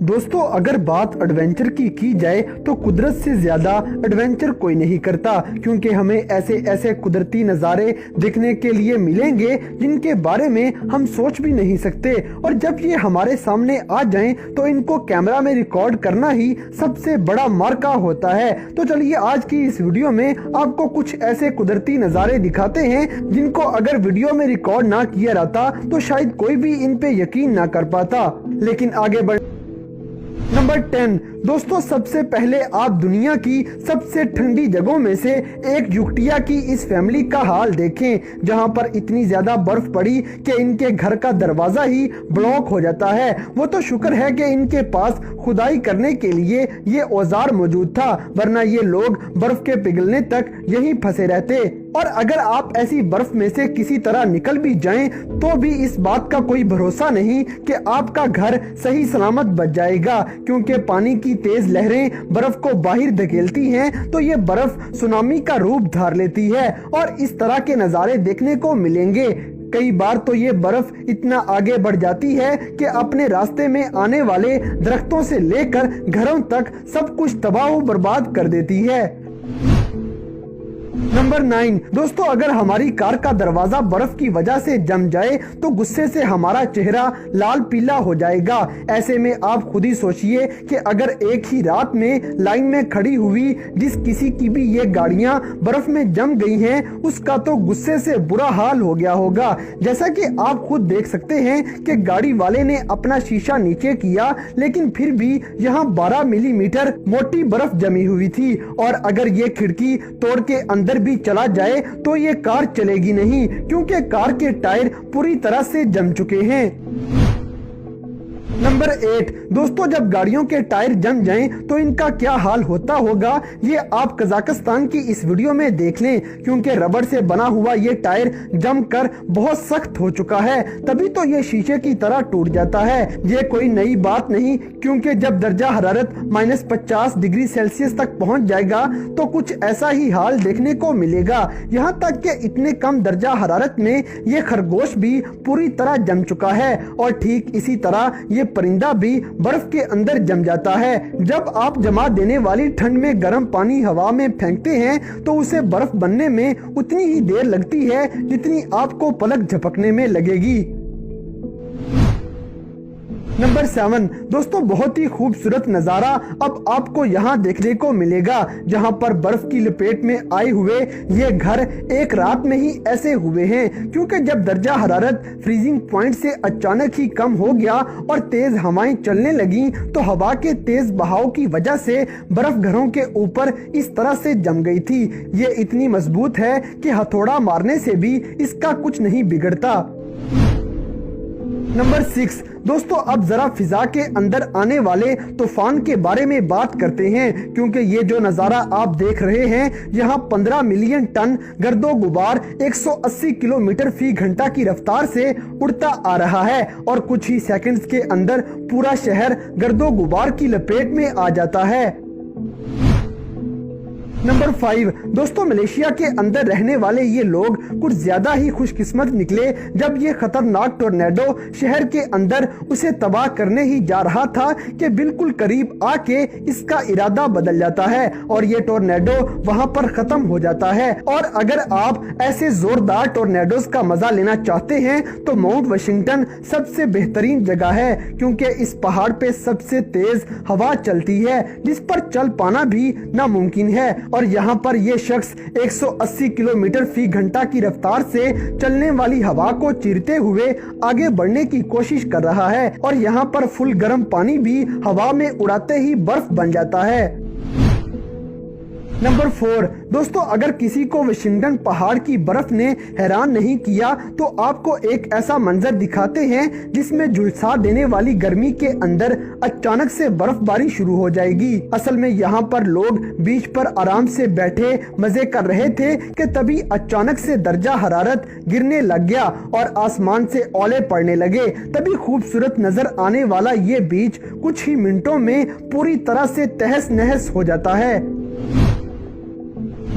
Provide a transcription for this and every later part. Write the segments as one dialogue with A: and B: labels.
A: दोस्तों अगर बात एडवेंचर की जाए तो कुदरत से ज्यादा एडवेंचर कोई नहीं करता, क्योंकि हमें ऐसे ऐसे कुदरती नज़ारे देखने के लिए मिलेंगे जिनके बारे में हम सोच भी नहीं सकते, और जब ये हमारे सामने आ जाएं तो इनको कैमरा में रिकॉर्ड करना ही सबसे बड़ा मार्का होता है। तो चलिए आज की इस वीडियो में आपको कुछ ऐसे कुदरती नज़ारे दिखाते हैं जिनको अगर वीडियो में रिकॉर्ड ना किया रहता तो शायद कोई भी इन पे यकीन ना कर पाता। लेकिन आगे बढ़ नंबर 10 दोस्तों, सबसे पहले आप दुनिया की सबसे ठंडी जगहों में से एक युक्तिया की इस फैमिली का हाल देखें, जहां पर इतनी ज्यादा बर्फ पड़ी कि इनके घर का दरवाजा ही ब्लॉक हो जाता है। वो तो शुक्र है कि इनके पास खुदाई करने के लिए ये औजार मौजूद था, वरना ये लोग बर्फ के पिघलने तक यहीं फंसे रहते। और अगर आप ऐसी बर्फ में से किसी तरह निकल भी जाएं तो भी इस बात का कोई भरोसा नहीं कि आपका घर सही सलामत बच जाएगा, क्योंकि पानी की तेज लहरें बर्फ को बाहर धकेलती हैं तो ये बर्फ सुनामी का रूप धार लेती है और इस तरह के नज़ारे देखने को मिलेंगे। कई बार तो ये बर्फ इतना आगे बढ़ जाती है कि अपने रास्ते में आने वाले दरख्तों से लेकर घरों तक सब कुछ तबाह बर्बाद कर देती है। नंबर 9 दोस्तों, अगर हमारी कार का दरवाजा बर्फ की वजह से जम जाए तो गुस्से से हमारा चेहरा लाल पीला हो जाएगा। ऐसे में आप खुद ही सोचिए कि अगर एक ही रात में लाइन में खड़ी हुई जिस किसी की भी ये गाड़ियां बर्फ में जम गई हैं, उसका तो गुस्से से बुरा हाल हो गया होगा। जैसा कि आप खुद देख सकते हैं कि गाड़ी वाले ने अपना शीशा नीचे किया, लेकिन फिर भी यहाँ 12 मिलीमीटर मोटी बर्फ जमी हुई थी, और अगर ये खिड़की तोड़ के अंदर भी चला जाए तो ये कार चलेगी नहीं, क्योंकि कार के टायर पूरी तरह से जम चुके हैं। नंबर 8 दोस्तों, जब गाड़ियों के टायर जम जाएं तो इनका क्या हाल होता होगा, ये आप कजाकिस्तान की इस वीडियो में देख लें, क्योंकि रबड़ से बना हुआ ये टायर जमकर बहुत सख्त हो चुका है, तभी तो ये शीशे की तरह टूट जाता है। ये कोई नई बात नहीं, क्योंकि जब दर्जा हरारत -50 डिग्री सेल्सियस तक पहुंच जाएगा तो कुछ ऐसा ही हाल देखने को मिलेगा। यहाँ तक कि इतने कम दर्जा हरारत में ये खरगोश भी पूरी तरह जम चुका है, और ठीक इसी तरह ये परिंदा भी बर्फ के अंदर जम जाता है। जब आप जमा देने वाली ठंड में गर्म पानी हवा में फेंकते हैं तो उसे बर्फ बनने में उतनी ही देर लगती है जितनी आपको पलक झपकने में लगेगी। नंबर 7 दोस्तों, बहुत ही खूबसूरत नज़ारा अब आपको यहाँ देखने को मिलेगा, जहाँ पर बर्फ की लपेट में आए हुए ये घर एक रात में ही ऐसे हुए हैं, क्योंकि जब दर्जा हरारत फ्रीजिंग पॉइंट से अचानक ही कम हो गया और तेज हवाएं चलने लगी तो हवा के तेज बहाव की वजह से बर्फ घरों के ऊपर इस तरह से जम गई थी। ये इतनी मजबूत है कि हथौड़ा मारने से भी इसका कुछ नहीं बिगड़ता। नंबर 6 दोस्तों, अब जरा फिजा के अंदर आने वाले तूफान के बारे में बात करते हैं, क्योंकि ये जो नज़ारा आप देख रहे हैं, यहाँ 15 मिलियन टन गर्दो गुबार 180 किलोमीटर फी घंटा की रफ्तार से उड़ता आ रहा है, और कुछ ही सेकंड्स के अंदर पूरा शहर गर्दो गुबार की लपेट में आ जाता है। नंबर 5 दोस्तों, मलेशिया के अंदर रहने वाले ये लोग कुछ ज्यादा ही खुशकिस्मत निकले जब ये खतरनाक टोर्नेडो शहर के अंदर उसे तबाह करने ही जा रहा था कि बिल्कुल करीब आके इसका इरादा बदल जाता है और ये टोर्नेडो वहां पर खत्म हो जाता है। और अगर आप ऐसे जोरदार टोर्नेडोज का मजा लेना चाहते हैं तो माउंट वाशिंगटन सबसे बेहतरीन जगह है, क्योंकि इस पहाड़ पे सबसे तेज हवा चलती है जिस पर चल पाना भी नामुमकिन है, और यहाँ पर ये शख्स 180 किलोमीटर फी घंटा की रफ्तार से चलने वाली हवा को चीरते हुए आगे बढ़ने की कोशिश कर रहा है, और यहाँ पर फुल गर्म पानी भी हवा में उड़ाते ही बर्फ बन जाता है। नंबर 4 दोस्तों, अगर किसी को वाशिंगटन पहाड़ की बर्फ ने हैरान नहीं किया तो आपको एक ऐसा मंजर दिखाते हैं जिसमें झुलसा देने वाली गर्मी के अंदर अचानक से बर्फबारी शुरू हो जाएगी। असल में यहाँ पर लोग बीच पर आराम से बैठे मजे कर रहे थे कि तभी अचानक से दर्जा हरारत गिरने लग गया और आसमान से ओले पड़ने लगे। तभी खूबसूरत नजर आने वाला ये बीच कुछ ही मिनटों में पूरी तरह से तहस नहस हो जाता है।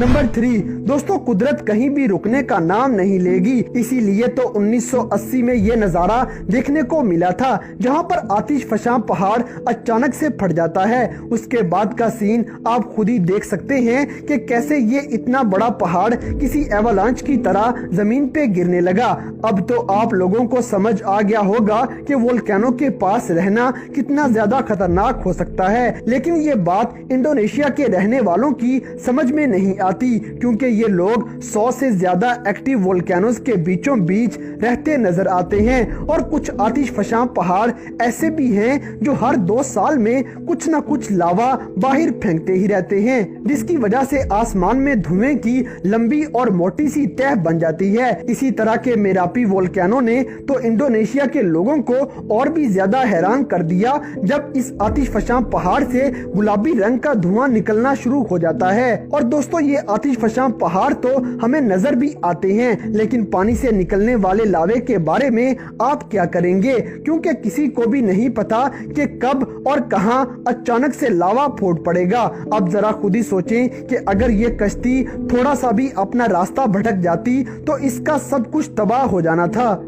A: नंबर 3, दोस्तों कुदरत कहीं भी रुकने का नाम नहीं लेगी। इसीलिए तो 1980 में ये नजारा देखने को मिला था, जहां पर आतिशफशां पहाड़ अचानक से फट जाता है। उसके बाद का सीन आप खुद ही देख सकते हैं कि कैसे ये इतना बड़ा पहाड़ किसी एवालांच की तरह जमीन पे गिरने लगा। अब तो आप लोगों को समझ आ गया होगा कि वोल्केनो के पास रहना कितना ज्यादा खतरनाक हो सकता है, लेकिन ये बात इंडोनेशिया के रहने वालों की समझ में नहीं आती, क्योंकि ये लोग 100 से ज्यादा एक्टिव वोल्केनोज के बीचों बीच रहते नजर आते हैं। और कुछ आतिशफशां पहाड़ ऐसे भी हैं जो हर 2 साल में कुछ न कुछ लावा बाहर फेंकते ही रहते हैं, जिसकी वजह से आसमान में धुएं की लंबी और मोटी सी तह बन जाती है। इसी तरह के मेरापी वोल्केनो ने तो इंडोनेशिया के लोगों को और भी ज्यादा हैरान कर दिया, जब इस आतिशफशां पहाड़ से गुलाबी रंग का धुआं निकलना शुरू हो जाता है। और दोस्तों ये आतिशफशां पहाड़ तो हमें नजर भी आते हैं, लेकिन पानी से निकलने वाले लावे के बारे में आप क्या करेंगे, क्योंकि किसी को भी नहीं पता कि कब और कहां अचानक से लावा फूट पड़ेगा। अब जरा खुद ही सोचें कि अगर ये कश्ती थोड़ा सा भी अपना रास्ता भटक जाती तो इसका सब कुछ तबाह हो जाना था।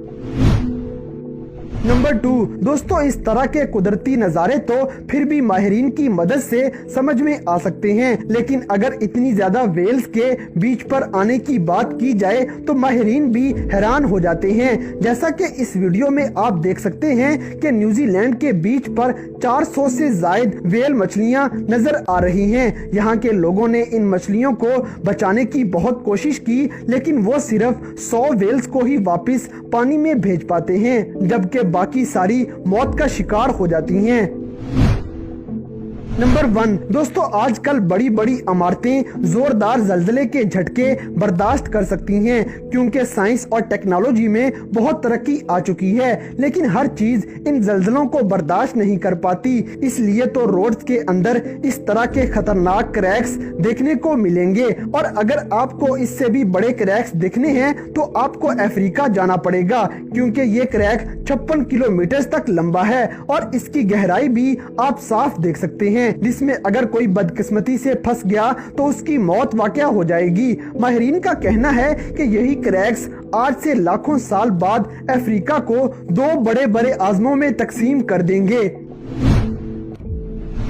A: नंबर 2, दोस्तों इस तरह के कुदरती नज़ारे तो फिर भी माहिरीन की मदद से समझ में आ सकते हैं, लेकिन अगर इतनी ज्यादा वेल्स के बीच पर आने की बात की जाए तो माहिरीन भी हैरान हो जाते हैं। जैसा कि इस वीडियो में आप देख सकते हैं कि न्यूजीलैंड के बीच पर 400 से ज्यादा वेल मछलियां नजर आ रही हैं। यहाँ के लोगों ने इन मछलियों को बचाने की बहुत कोशिश की, लेकिन वो सिर्फ 100 वेल्स को ही वापस पानी में भेज पाते हैं, जबकि बाकी सारी मौत का शिकार हो जाती हैं। नंबर 1, दोस्तों आजकल बड़ी बड़ी इमारतें जोरदार जल्जले के झटके बर्दाश्त कर सकती हैं, क्योंकि साइंस और टेक्नोलॉजी में बहुत तरक्की आ चुकी है, लेकिन हर चीज इन जल्जलों को बर्दाश्त नहीं कर पाती। इसलिए तो रोड्स के अंदर इस तरह के खतरनाक क्रैक्स देखने को मिलेंगे। और अगर आपको इससे भी बड़े क्रैक्स देखने हैं तो आपको अफ्रीका जाना पड़ेगा, क्योंकि ये क्रैक 56 किलोमीटर तक लंबा है और इसकी गहराई भी आप साफ देख सकते हैं, जिसमें अगर कोई बदकिस्मती से फंस गया तो उसकी मौत वाकया हो जाएगी। माहिरीन का कहना है कि यही क्रैक्स आज से लाखों साल बाद अफ्रीका को 2 बड़े बड़े आज़मों में तकसीम कर देंगे।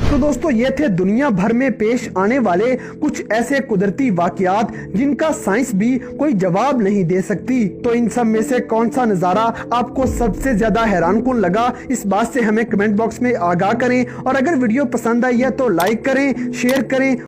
A: तो दोस्तों ये थे दुनिया भर में पेश आने वाले कुछ ऐसे कुदरती वाकयात जिनका साइंस भी कोई जवाब नहीं दे सकती। तो इन सब में से कौन सा नज़ारा आपको सबसे ज्यादा हैरानकुन लगा, इस बात से हमें कमेंट बॉक्स में आगाह करें। और अगर वीडियो पसंद आई है तो लाइक करें, शेयर करें